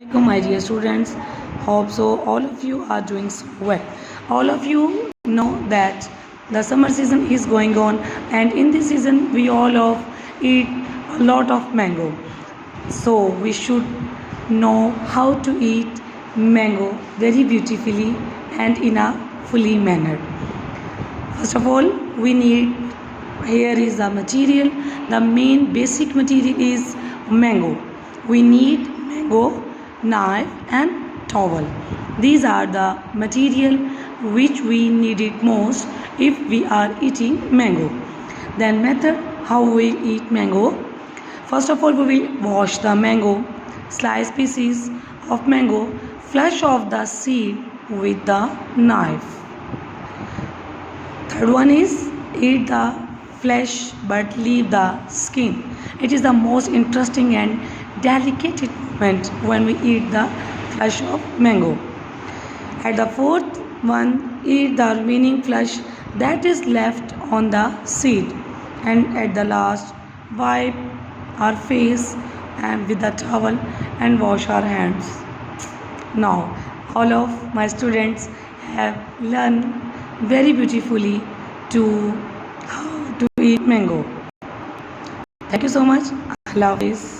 Welcome, my dear students. Hope so all of you are doing so well. All of you know that the summer season is going on, and in this season we all of eat a lot of mango. So we should know how to eat mango very beautifully and in a fully manner. First of all, we need, here is the material. The main basic material is mango. We need mango, knife and towel. These are the material which we need it most if we are eating mango. Then method how we eat mango. First of all, we will wash the mango, slice pieces of mango, flush off the seed with the knife. Third one is eat the flesh but leave the skin. It is the most interesting and delicate moment when we eat the flesh of mango. At the fourth one, eat the remaining flesh that is left on the seed. And at the last, wipe our face and with the towel and wash our hands. Now, all of my students have learned very beautifully to how to eat mango. Thank you so much. Allah Hafiz.